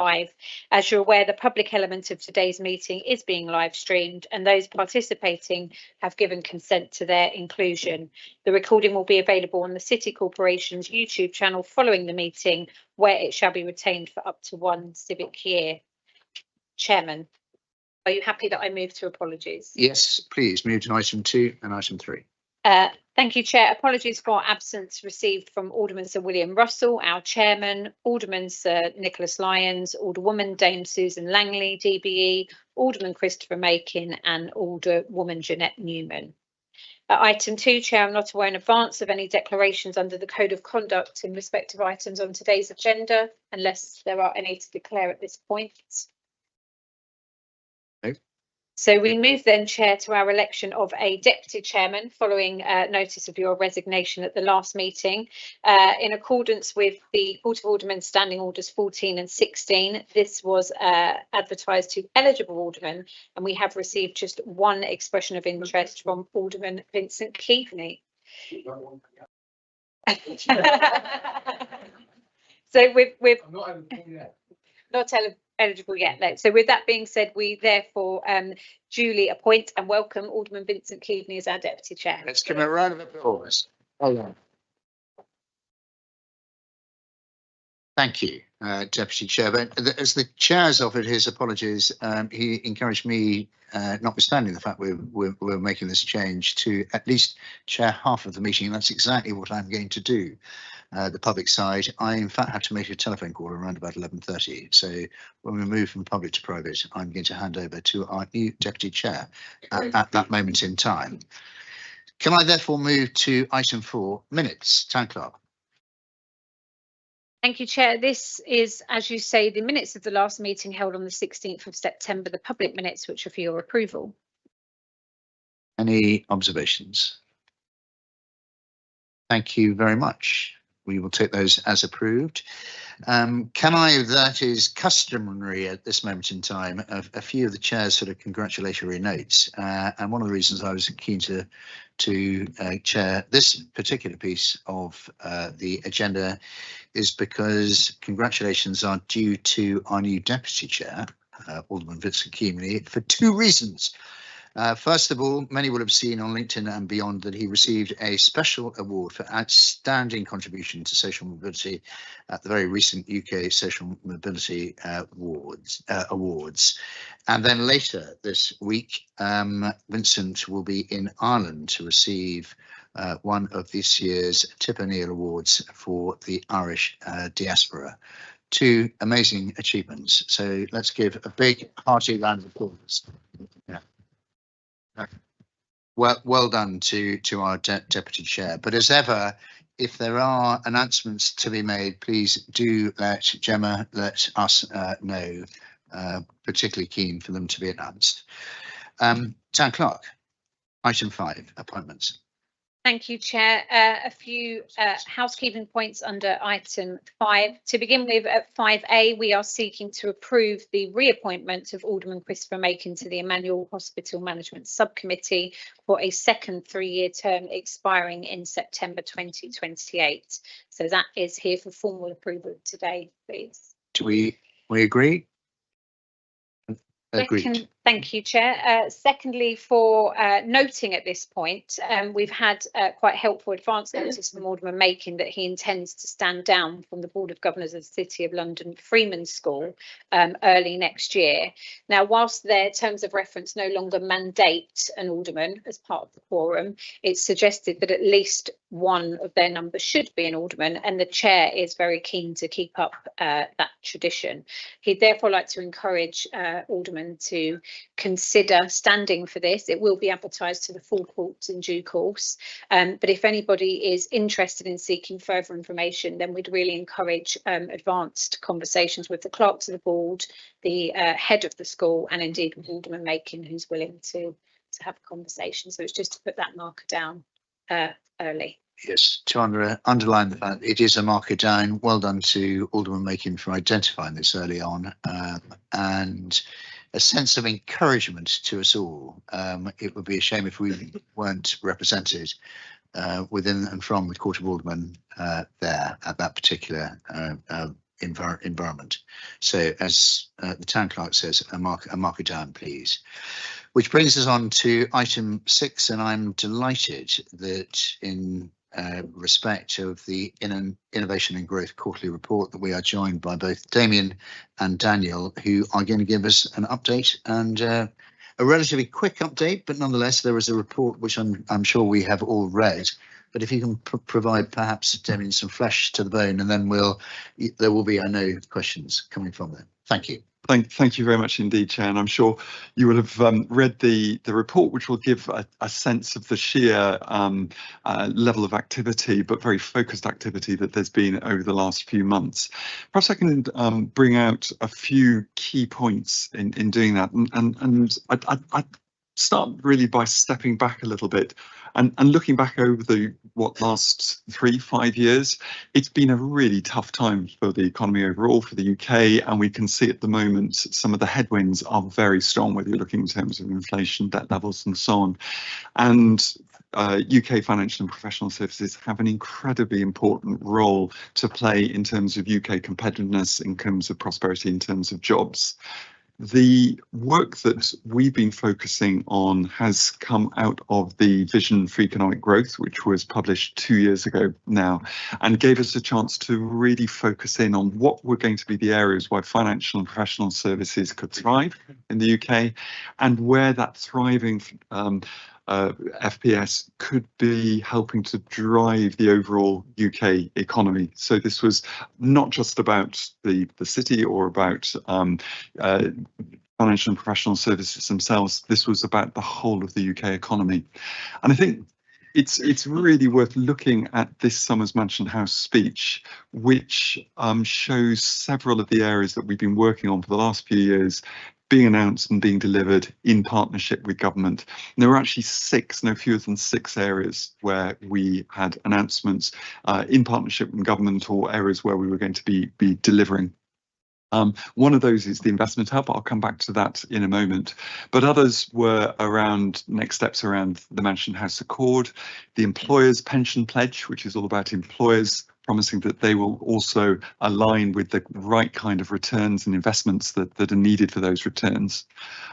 As you're aware, the public element of today's meeting is being live streamed, and those participating have given consent to their inclusion. The recording will be available on the City Corporation's YouTube channel following the meeting, where it shall be retained for up to 1 civic year. Chairman, are you happy that I move to apologies? Yes, please move to item 2 and item 3. Thank you, Chair. Apologies for absence received from Alderman Sir William Russell, our Chairman, Alderman Sir Nicholas Lyons, Alderwoman Dame Susan Langley, DBE, Alderman Christopher Makin and Alderwoman Jeanette Newman. Item 2, Chair, I'm not aware in advance of any declarations under the Code of Conduct in respect of items on today's agenda, unless there are any to declare at this point. No. So we move then, Chair, to our election of a Deputy Chairman following notice of your resignation at the last meeting. In accordance with the Court of Aldermen Standing Orders 14 and 16, this was advertised to eligible aldermen, and we have received just one expression of interest from Alderman Vincent Keaveney. So we've not eligible yet. No. So with that being said, we therefore duly appoint and welcome Alderman Vincent Keaveney as our Deputy Chair. Let's give him a round of applause. Thank you, Deputy Chair. But as the Chair's offered his apologies, he encouraged me, notwithstanding the fact we're making this change, to at least chair half of the meeting, and that's exactly what I'm going to do. The public side, I in fact had to make a telephone call around about 11:30. So when we move from public to private, I'm going to hand over to our new Deputy Chair at that moment in time. Can I therefore move to item 4, minutes, Town Clerk? Thank you, Chair. This is, as you say, the minutes of the last meeting held on the 16th of September, the public minutes, which are for your approval. Any observations? Thank you very much. We will take those as approved. Can I, that is customary at this moment in time, a few of the Chair's sort of congratulatory notes. And one of the reasons I was keen to chair this particular piece of the agenda is because congratulations are due to our new Deputy Chair, Alderman Vincent Keaveney, for 2 reasons. First of all, many will have seen on LinkedIn and beyond that he received a special award for outstanding contribution to social mobility at the very recent UK Social Mobility Awards. And then later this week, Vincent will be in Ireland to receive one of this year's Tip O'Neill Awards for the Irish diaspora. 2 amazing achievements. So let's give a big hearty round of applause. Yeah. Well done to our Deputy Chair. But as ever, if there are announcements to be made, please do let Gemma let us know. Particularly keen for them to be announced. Town Clerk, item 5, appointments. Thank you, Chair. A few housekeeping points under item 5. To begin with, at 5A, we are seeking to approve the reappointment of Alderman Christopher Makin to the Emmanuel Hospital Management Subcommittee for a second 3-year term expiring in September 2028. So that is here for formal approval today, please. Do we agree? Agreed. Thank you, Chair. Secondly, for noting at this point, we've had quite helpful advance notice from Alderman Makin that he intends to stand down from the Board of Governors of the City of London Freeman School early next year. Now, whilst their terms of reference no longer mandate an alderman as part of the quorum, it's suggested that at least one of their numbers should be an alderman, and the Chair is very keen to keep up that tradition. He'd therefore like to encourage aldermen to consider standing for this. It will be advertised to the full court in due course, but if anybody is interested in seeking further information, then we'd really encourage advanced conversations with the clerks of the board, the head of the school, and indeed with Alderman Makin, who's willing to have a conversation. So it's just to put that marker down early. Yes, to underline the fact it is a marker down. Well done to Alderman Makin for identifying this early on, and a sense of encouragement to us all. It would be a shame if we weren't represented within and from the Court of Aldermen there at that particular environment. So as the town clerk says, a marker down, please. Which brings us on to item 6, and I'm delighted that in respect of the Innovation and Growth Quarterly Report that we are joined by both Damien and Daniel, who are going to give us an update, and a relatively quick update, but nonetheless there is a report which I'm sure we have all read. But if you can provide perhaps, Damien, some flesh to the bone, and then there will be, I know, questions coming from there. Thank you. Thank you very much indeed, Chair. And I'm sure you will have read the report, which will give a sense of the sheer level of activity, but very focused activity that there's been over the last few months. Perhaps I can bring out a few key points in doing that. And I'd start really by stepping back a little bit and looking back over the last 3-5 years. It's been a really tough time for the economy overall, for the UK, and we can see at the moment some of the headwinds are very strong, whether you're looking in terms of inflation, debt levels and so on. And UK financial and professional services have an incredibly important role to play in terms of UK competitiveness, in terms of prosperity, in terms of jobs. The work that we've been focusing on has come out of the Vision for Economic Growth, which was published 2 years ago now, and gave us a chance to really focus in on what were going to be the areas where financial and professional services could thrive in the UK, and where that thriving FPS could be helping to drive the overall UK economy. So this was not just about the city or about financial and professional services themselves. This was about the whole of the UK economy. And I think it's really worth looking at this summer's Mansion House speech, which shows several of the areas that we've been working on for the last few years being announced and being delivered in partnership with government. And there were actually no fewer than 6 areas where we had announcements in partnership with government, or areas where we were going to be delivering. One of those is the investment hub. I'll come back to that in a moment. But others were around next steps around the Mansion House Accord, the employers' pension pledge, which is all about employers promising that they will also align with the right kind of returns and investments that are needed for those returns.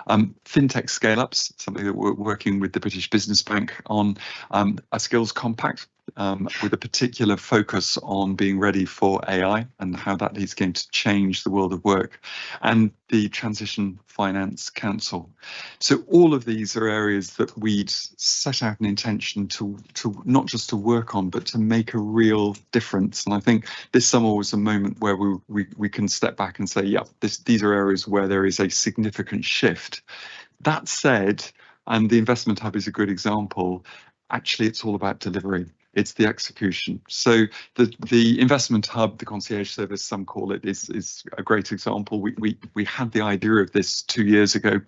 Fintech scale-ups, something that we're working with the British Business Bank on, a skills compact, with a particular focus on being ready for AI and how that is going to change the world of work, and the Transition Finance Council. So all of these are areas that we'd set out an intention to not just to work on, but to make a real difference. And I think this summer was a moment where we can step back and say, yeah, these are areas where there is a significant shift. That said, and the investment hub is a good example, actually it's all about delivery. It's the execution. So the investment hub, the concierge service, some call it, is a great example. We had the idea of this 2 years ago,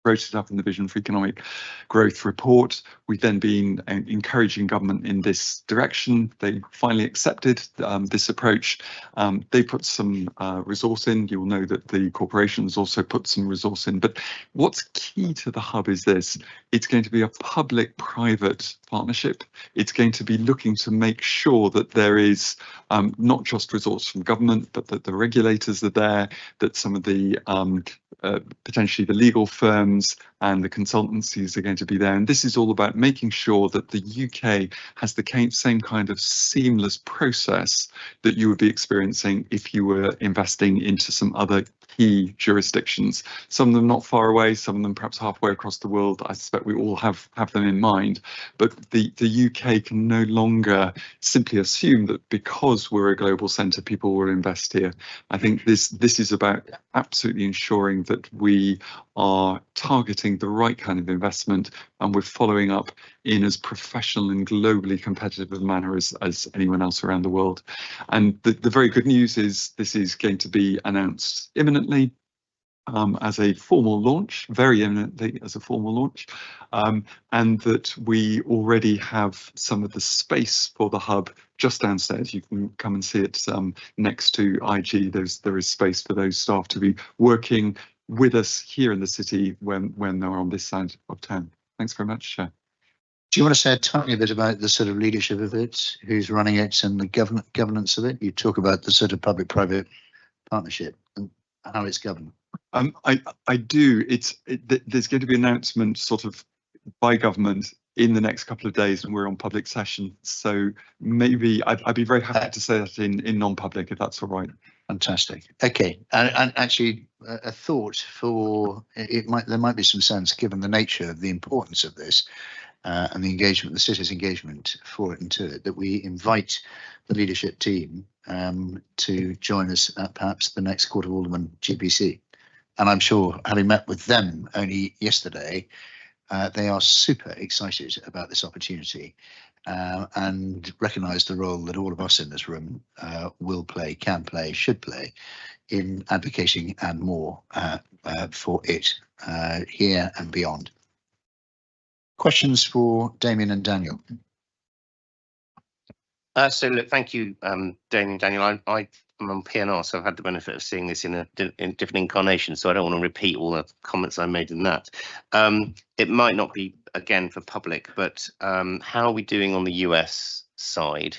wrote it up in the Vision for Economic Growth report. We've then been encouraging government in this direction. They finally accepted this approach. They put some resource in. You'll know that the corporations also put some resource in. But what's key to the hub is this. It's going to be a public-private partnership. It's going to be looking to make sure that there is not just resource from government, but that the regulators are there, that some of the potentially the legal firms and the consultancies are going to be there. And this is all about making sure that the UK has the same kind of seamless process that you would be experiencing if you were investing into some other key jurisdictions. Some of them not far away, some of them perhaps halfway across the world. I suspect we all have them in mind. But the UK can no longer simply assume that because we're a global centre, people will invest here. I think this is about absolutely ensuring that we are targeting the right kind of investment, and we're following up in as professional and globally competitive a manner as anyone else around the world. And the very good news is this is going to be announced imminently as a formal launch, very imminently as a formal launch, and that we already have some of the space for the hub just downstairs. You can come and see it next to IG. There is space for those staff to be working with us here in the city when they're on this side of town. Thanks very much, Chair. Do you want to say a tiny bit about the sort of leadership of it, who's running it, and the governance of it? You talk about the sort of public-private partnership and how it's governed. I do. There's going to be an announcement sort of by government in the next couple of days, and we're on public session. So maybe I'd be very happy to say that in non-public, if that's all right. Fantastic. Okay, and actually a thought for there might be some sense, given the nature of the importance of this and the engagement, the city's engagement for it and to it, that we invite the leadership team to join us at perhaps the next Court of Aldermen GPC. And I'm sure, having met with them only yesterday, they are super excited about this opportunity and recognise the role that all of us in this room will play, can play, should play in advocating and more for it here and beyond. Questions for Damien and Daniel? So look, thank you, Damien and Daniel. I'm on PNR, so I've had the benefit of seeing this in different incarnations, so I don't want to repeat all the comments I made in that. It might not be, again, for public, but how are we doing on the US side?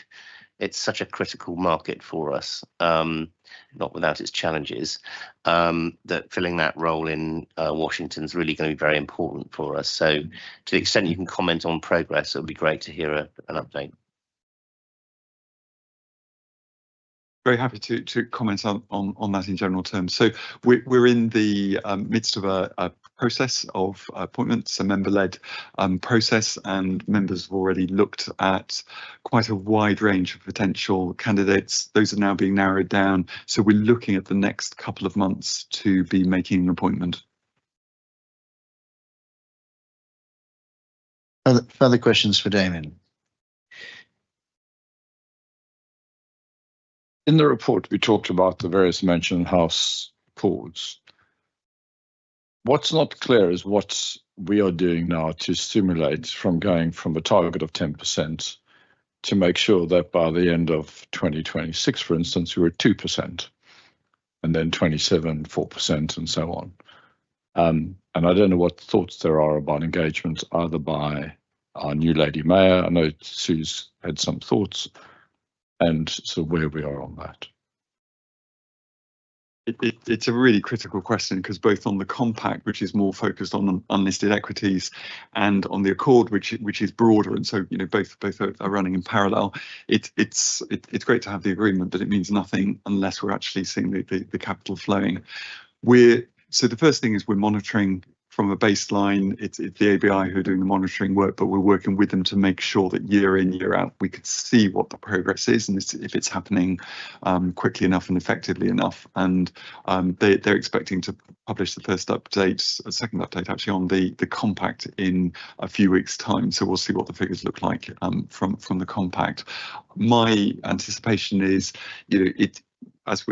It's such a critical market for us, not without its challenges, that filling that role in Washington is really going to be very important for us. So to the extent you can comment on progress, it would be great to hear an update. Very happy to comment on that in general terms. So we're in the midst of a process of appointments, a member-led process, and members have already looked at quite a wide range of potential candidates. Those are now being narrowed down. So we're looking at the next couple of months to be making an appointment. Further questions for Damien? In the report, we talked about the various Mansion House boards. What's not clear is what we are doing now to stimulate from going from a target of 10% to make sure that by the end of 2026, for instance, we're at 2%, and then 27, 4%, and so on. And I don't know what thoughts there are about engagement, either by our new Lady Mayor. I know Sue's had some thoughts. And so where we are on that. It's a really critical question, because both on the compact, which is more focused on unlisted equities, and on the accord, which is broader, and so both are running in parallel. It's great to have the agreement, but it means nothing unless we're actually seeing the capital flowing. So the first thing is we're monitoring from a baseline. It's the ABI who are doing the monitoring work, but we're working with them to make sure that year in, year out, we could see what the progress is and if it's happening quickly enough and effectively enough. And they're expecting to publish the first update, a second update actually, on the compact in a few weeks' time. So we'll see what the figures look like from the compact. My anticipation is, as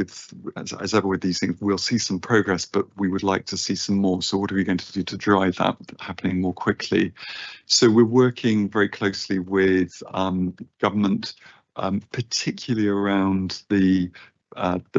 ever with these things, we'll see some progress, but we would like to see some more. So what are we going to do to drive that happening more quickly? So we're working very closely with government, particularly around the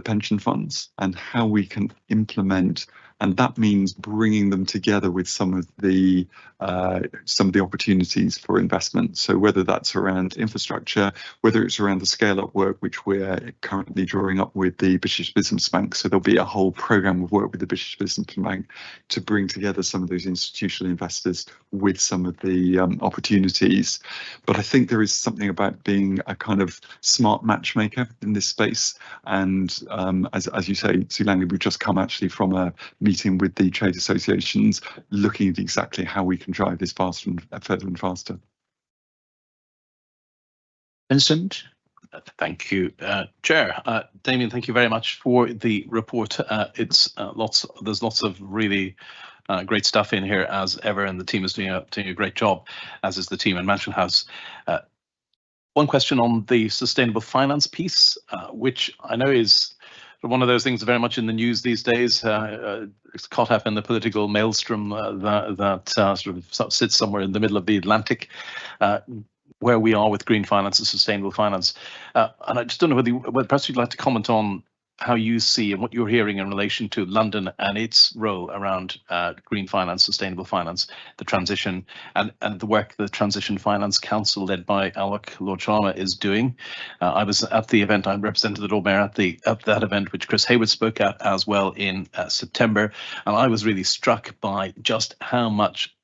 pension funds and how we can implement. And that means bringing them together with some of the opportunities for investment. So whether that's around infrastructure, whether it's around the scale-up work, which we're currently drawing up with the British Business Bank. So there'll be a whole programme of work with the British Business Bank to bring together some of those institutional investors with some of the opportunities. But I think there is something about being a kind of smart matchmaker in this space. And as you say, Sue Langley, we've just come actually from a meeting with the trade associations, looking at exactly how we can drive this faster and further and faster. Vincent? Thank you, Chair. Damien, thank you very much for the report. There's lots of really great stuff in here as ever, and the team is doing a great job, as is the team in Mansion House. One question on the sustainable finance piece, which I know is one of those things very much in the news these days. It's caught up in the political maelstrom that sort of sits somewhere in the middle of the Atlantic, where we are with green finance and sustainable finance. And I just don't know whether perhaps you'd like to comment on how you see and what you're hearing in relation to London and its role around green finance, sustainable finance, the transition, and the work the Transition Finance Council led by Lord Sharma is doing. I was at the event, I represented the Lord Mayor at that event, which Chris Hayward spoke at as well in September, and I was really struck by just how much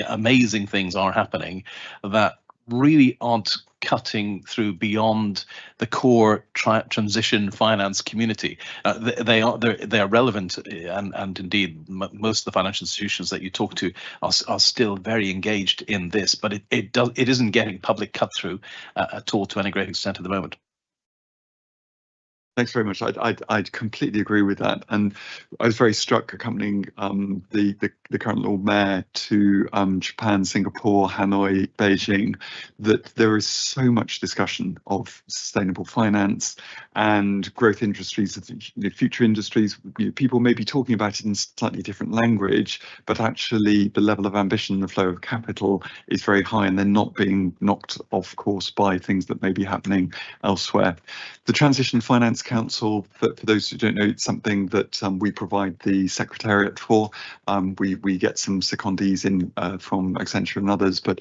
amazing things are happening that really aren't cutting through beyond the core transition finance community. They are relevant, and indeed most of the financial institutions that you talk to are still very engaged in this, but it isn't getting public cut through at all to any great extent at the moment. Thanks very much. I'd completely agree with that, and I was very struck accompanying the current Lord Mayor to Japan, Singapore, Hanoi, Beijing, that there is so much discussion of sustainable finance and growth industries, future industries. People may be talking about it in slightly different language, but actually the level of ambition, the flow of capital is very high, and they're not being knocked off course by things that may be happening elsewhere. The Transition Finance Council, for those who don't know, it's something that we provide the secretariat for. We get some secondees in from Accenture and others, but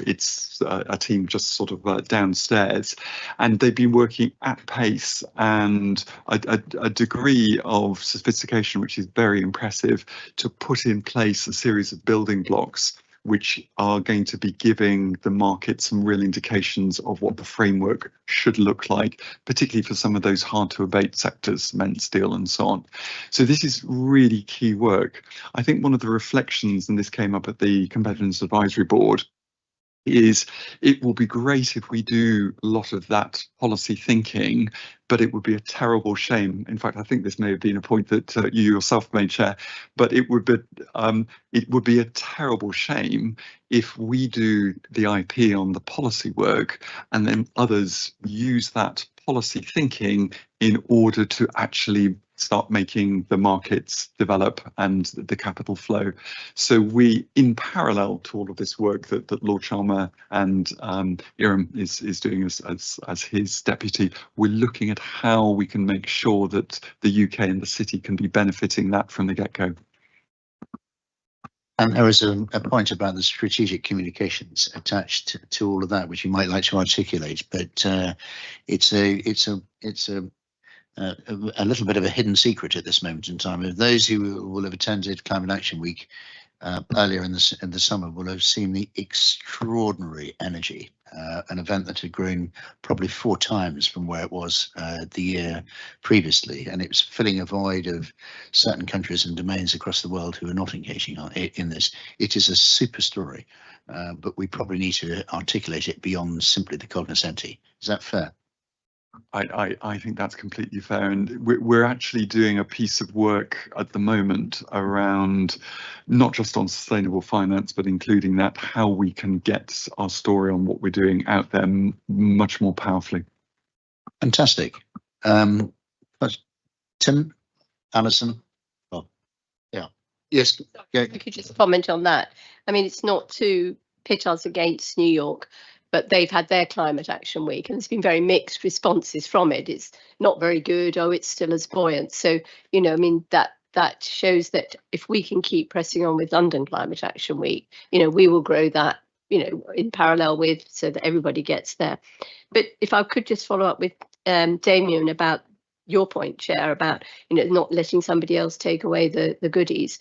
it's a team just sort of downstairs, and they've been working at pace and a degree of sophistication which is very impressive to put in place a series of building blocks which are going to be giving the market some real indications of what the framework should look like, particularly for some of those hard to abate sectors, cement, steel and so on. So this is really key work. I think one of the reflections, and this came up at the Competitiveness Advisory Board, is it will be great if we do a lot of that policy thinking, but it would be a terrible shame. In fact, I think this may have been a point that you yourself made, Chair, but it would be a terrible shame if we do the IP on the policy work and then others use that policy thinking in order to actually start making the markets develop and the capital flow. So we, in parallel to all of this work that Lord Sharma and Iram is doing as his deputy, we're looking at how we can make sure that the UK and the city can be benefiting that from the get-go. And there was a point about the strategic communications attached to all of that, which you might like to articulate, but it's a little bit of a hidden secret at this moment in time. Those who will have attended Climate Action Week earlier in the summer will have seen the extraordinary energy, an event that had grown probably 4 times from where it was the year previously, and it was filling a void of certain countries and domains across the world who are not engaging in this. It is a super story, but we probably need to articulate it beyond simply the cognoscenti. Is that fair? I think that's completely fair, and we're actually doing a piece of work at the moment around not just on sustainable finance, but including that how we can get our story on what we're doing out there much more powerfully. Fantastic. Tim, Alison. Oh, yeah. Yes. I could just comment on that. I mean, it's not to pit us against New York, but they've had their Climate Action Week and there's been very mixed responses from it. It's not very good. Oh, it's still as buoyant. So, I mean, that shows that if we can keep pressing on with London Climate Action Week, we will grow that, in parallel with, so that everybody gets there. But if I could just follow up with Damien about your point, Chair, about, not letting somebody else take away the goodies.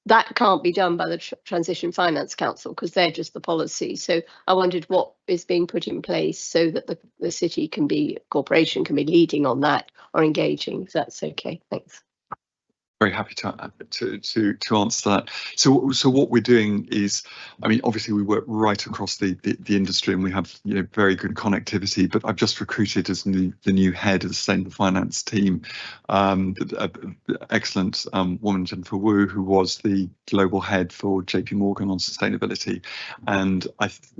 That can't be done by the Transition Finance Council because they're just the policy. So I wondered what is being put in place so that the city corporation can be leading on that or engaging, if that's okay. Thanks. Very happy to answer that. So what we're doing is, I mean, obviously we work right across the industry and we have very good connectivity. But I've just recruited as the new head of the sustainable finance team, excellent woman, Jennifer Wu, who was the global head for JP Morgan on sustainability. And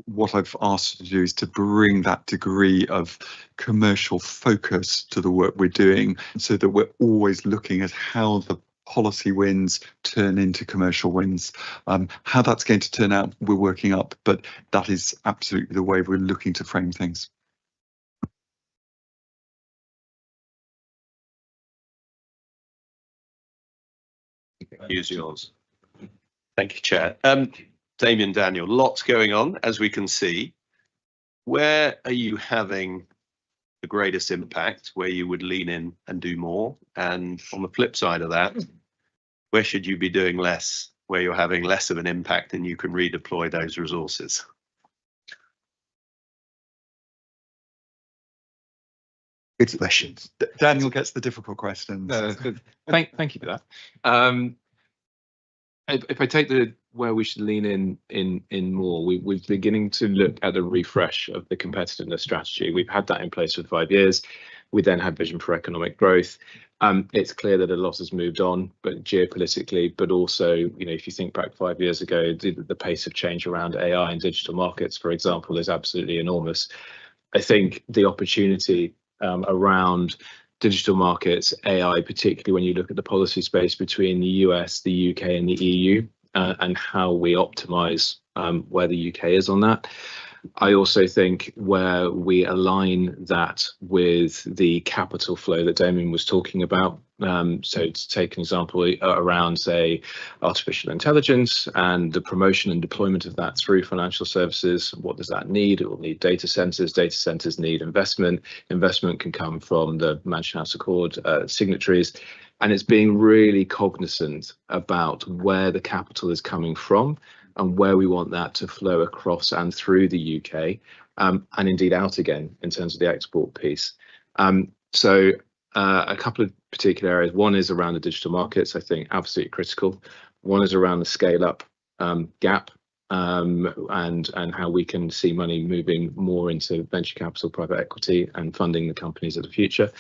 what I've asked her to do is to bring that degree of commercial focus to the work we're doing, so that we're always looking at how the policy wins turn into commercial wins. How that's going to turn out, we're working up, but that is absolutely the way we're looking to frame things. Use yours. Thank you, Chair. Damien, Daniel, lots going on, as we can see. Where are you having the greatest impact, where you would lean in and do more? And on the flip side of that, where should you be doing less, where you're having less of an impact and you can redeploy those resources? Good questions. Daniel gets the difficult questions. Thank you for that. If I take the where we should lean in more, we're beginning to look at a refresh of the competitiveness strategy. We've had that in place for 5 years. We then had vision for economic growth. It's clear that a lot has moved on, but geopolitically, but also, you know, if you think back 5 years ago, the pace of change around AI and digital markets, for example, is absolutely enormous. I think the opportunity around digital markets, AI, particularly when you look at the policy space between the US, the UK and the EU, and how we optimize where the UK is on that. I also think where we align that with the capital flow that Damien was talking about. So to take an example around, say, artificial intelligence and the promotion and deployment of that through financial services, what does that need? It will need data centers. Data centers need investment. Investment can come from the Mansion House Accord signatories. And it's being really cognizant about where the capital is coming from and where we want that to flow across and through the UK, and indeed out again in terms of the export piece. So a couple of particular areas. One is around the digital markets, I think absolutely critical. One is around the scale up gap and how we can see money moving more into venture capital, private equity and funding the companies of the future.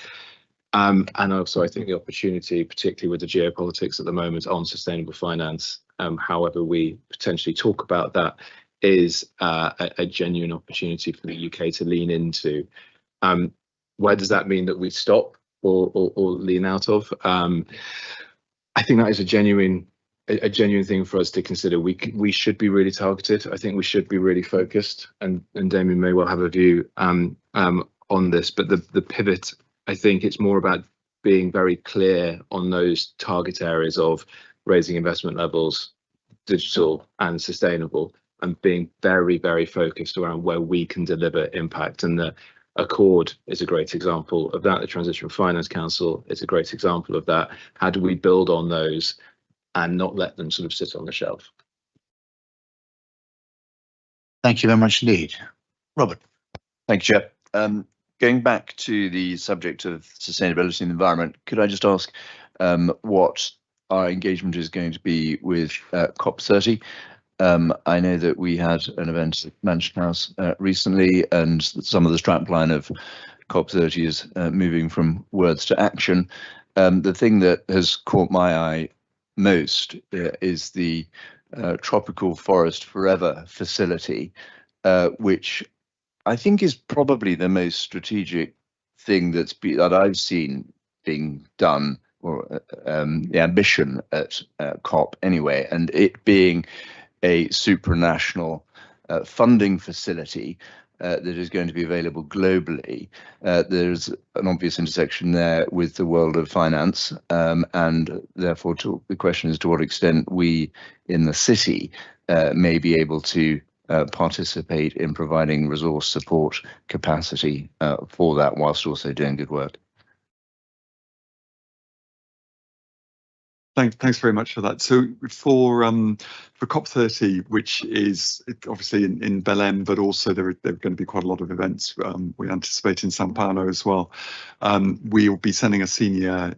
And also I think the opportunity, particularly with the geopolitics at the moment on sustainable finance, however we potentially talk about that, is a genuine opportunity for the UK to lean into. Where does that mean that we stop or lean out of? I think that is a genuine thing for us to consider. We should be really targeted. I think we should be really focused, and Damien may well have a view on this, but the pivot, I think it's more about being very clear on those target areas of raising investment levels, digital and sustainable, and being very, very focused around where we can deliver impact. And the Accord is a great example of that. The Transition Finance Council is a great example of that. How do we build on those and not let them sort of sit on the shelf? Thank you very much indeed. Robert. Thank you, Chair. Going back to the subject of sustainability and the environment, could I just ask what our engagement is going to be with COP30? I know that we had an event at Mansion House recently, and some of the strapline of COP30 is moving from words to action. The thing that has caught my eye most is the Tropical Forest Forever facility, which I think is probably the most strategic thing that I've seen being done, or the ambition at COP anyway, and it being a supranational funding facility that is going to be available globally. There's an obvious intersection there with the world of finance, and therefore the question is to what extent we in the city may be able to participate in providing resource support capacity for that, whilst also doing good work. Thanks very much for that. So for COP30, which is obviously in Belém, but also there are going to be quite a lot of events we anticipate in São Paulo as well. We will be sending a senior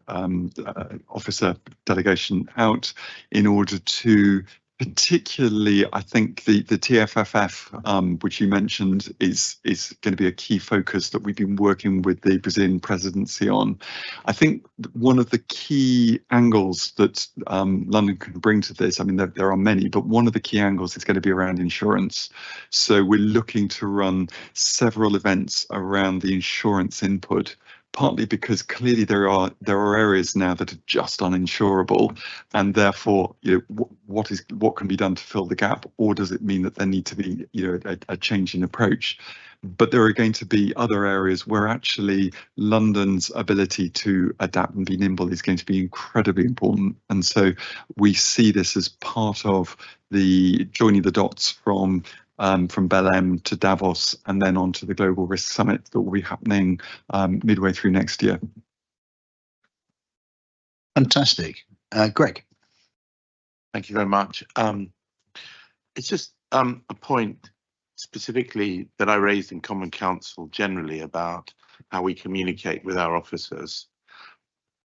officer delegation out in order to, particularly, I think the TFFF, which you mentioned, is going to be a key focus that we've been working with the Brazilian presidency on. I think one of the key angles that London can bring to this, I mean, there are many, but one of the key angles is going to be around insurance. So we're looking to run several events around the insurance input partly because clearly there are areas now that are just uninsurable, and therefore, what can be done to fill the gap, or does it mean that there need to be, a change in approach? But there are going to be other areas where actually London's ability to adapt and be nimble is going to be incredibly important. And so we see this as part of the joining the dots from Belém to Davos and then on to the Global Risk Summit that will be happening midway through next year. Fantastic. Greg. Thank you very much. It's just a point specifically that I raised in Common Council generally about how we communicate with our officers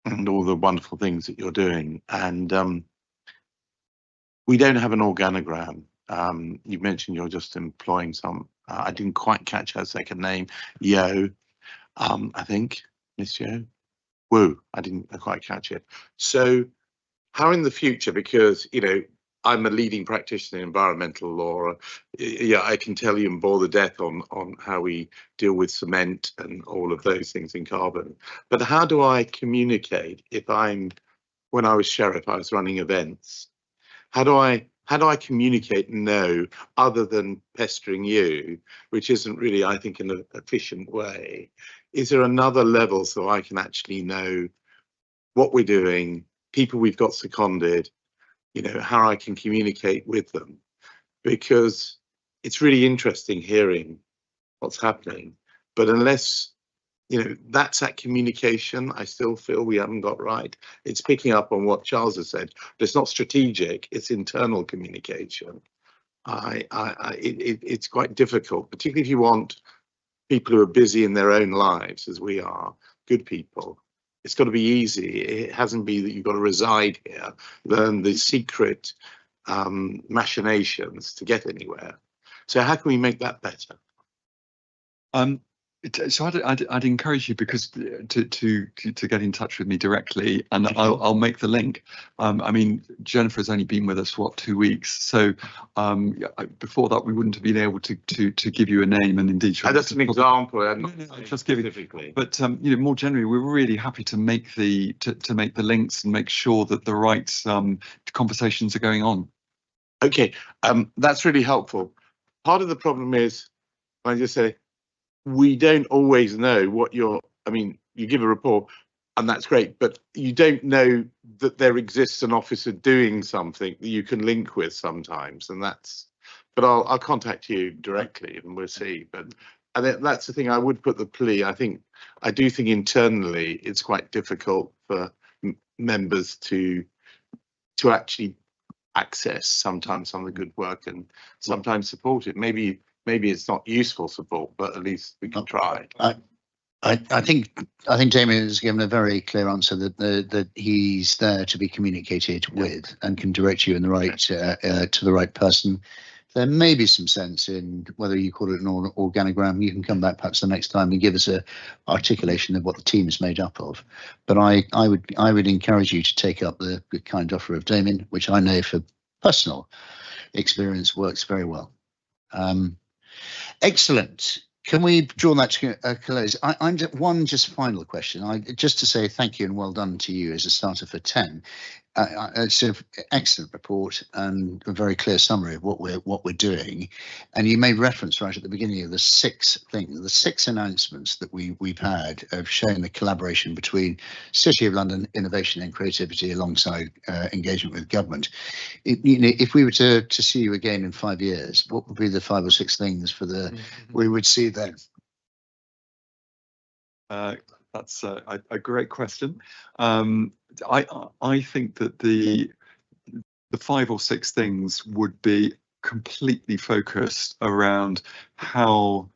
and all the wonderful things that you're doing. And we don't have an organogram. You mentioned you're just employing some, I didn't quite catch her second name, Yo, I think, Miss Yo. Woo, I didn't quite catch it. So how in the future, because, I'm a leading practitioner in environmental law. Yeah, I can tell you and bore the death on how we deal with cement and all of those things in carbon. But how do I communicate if when I was sheriff, I was running events. How do I communicate and know, other than pestering you, which isn't really, I think, an efficient way? Is there another level so I can actually know what we're doing, people we've got seconded, how I can communicate with them? Because it's really interesting hearing what's happening, but unless that's that communication, I still feel we haven't got right. It's picking up on what Charles has said, but it's not strategic, it's internal communication. It's quite difficult, particularly if you want people who are busy in their own lives, as we are, good people. It's got to be easy. It hasn't been that you've got to reside here, learn the secret machinations to get anywhere. So how can we make that better? So I'd encourage you because to get in touch with me directly, and I'll make the link. I mean, Jennifer's only been with us 2 weeks, so before that we wouldn't have been able to give you a name, and indeed. That's an example. I'm just giving. But more generally, we're really happy to make the links and make sure that the right conversations are going on. Okay, that's really helpful. Part of the problem is, I just say, we don't always know what you give a report and that's great, but you don't know that there exists an officer doing something that you can link with sometimes, and but I'll contact you directly and we'll see. But that's the thing, I would put the plea. I do think internally it's quite difficult for members to actually access sometimes some of the good work and sometimes support it. Maybe it's not useful support, but at least we can try. I think Damien has given a very clear answer that he's there to be communicated with and can direct you in the right to the right person. There may be some sense in whether you call it an organogram. You can come back perhaps the next time and give us a articulation of what the team is made up of. But I would encourage you to take up the kind offer of Damien, which I know for personal experience works very well. Excellent. Can we draw that to a close? I'm just final question. Just to say thank you and well done to you as a starter for 10. It's an excellent report and a very clear summary of what we're doing. And you made reference right at the beginning of the 6 announcements that we've had of showing the collaboration between City of London innovation and creativity alongside engagement with government. If we were to see you again in 5 years, what would be the 5 or 6 things we would see then? That's a great question. I think that the 5 or 6 things would be completely focused around how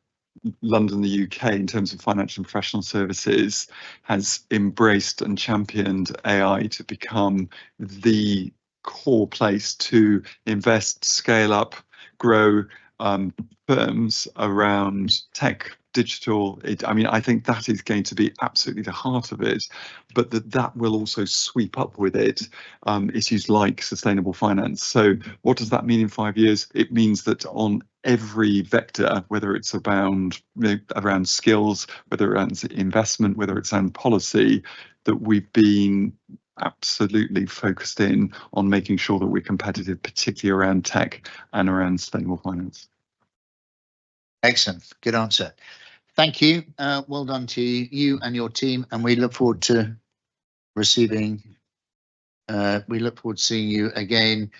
London, the UK, in terms of financial and professional services, has embraced and championed AI to become the core place to invest, scale up, grow firms around tech, digital. I think that is going to be absolutely the heart of it, but that will also sweep up with it issues like sustainable finance. So what does that mean in 5 years? It means that on every vector, whether it's around around skills, whether it's investment, whether it's around policy, that we've been absolutely focused in on making sure that we're competitive, particularly around tech and around sustainable finance. Excellent, good answer. Thank you. Well done to you and your team, and we look forward to receiving. We look forward to seeing you again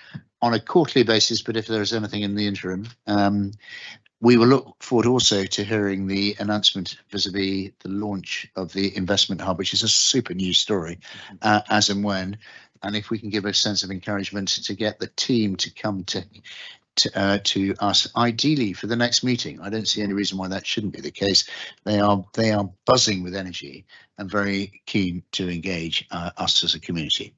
on a quarterly basis. But if there is anything in the interim, we will look forward also to hearing the announcement vis-a-vis the launch of the investment hub, which is a super news story, as and when. And if we can give a sense of encouragement to get the team to come to us, ideally for the next meeting. I don't see any reason why that shouldn't be the case. They are buzzing with energy and very keen to engage us as a community.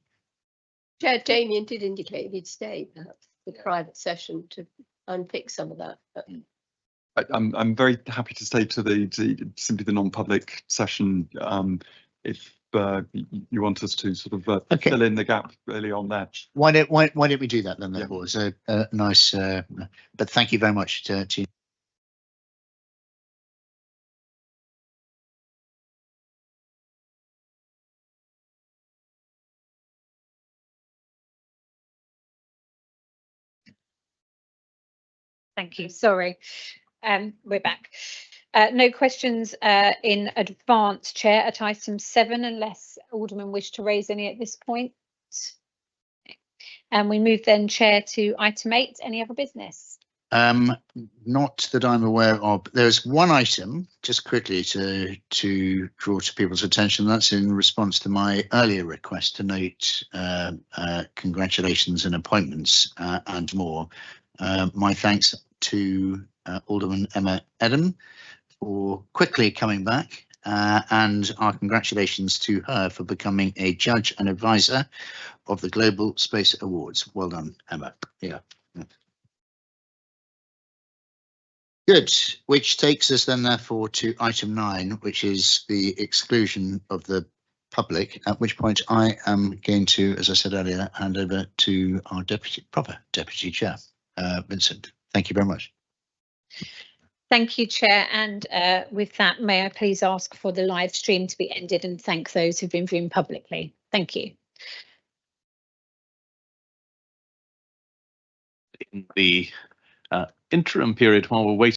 Chair Damien did indicate he'd stay perhaps the private session to unpick some of that. But I'm very happy to stay to simply the non-public session if you want us to sort of fill in the gap early on there. Why don't we do that then? That was a nice. But thank you very much to you. Thank you. Sorry, we're back. No questions in advance, Chair, at item 7, unless Aldermen wish to raise any at this point. And we move then, Chair, to item 8. Any other business? Not that I'm aware of. There's one item, just quickly to draw to people's attention. That's in response to my earlier request to note congratulations and appointments and more. My thanks to Alderman Emma Edham for quickly coming back, and our congratulations to her for becoming a judge and advisor of the Global Space Awards. Well done, Emma. Yeah. Good, which takes us then therefore to item 9, which is the exclusion of the public, at which point I am going to, as I said earlier, hand over to our proper deputy chair, Vincent. Thank you very much. Thank you, Chair. And with that, may I please ask for the live stream to be ended and thank those who've been viewing publicly. Thank you. In the interim period while we're waiting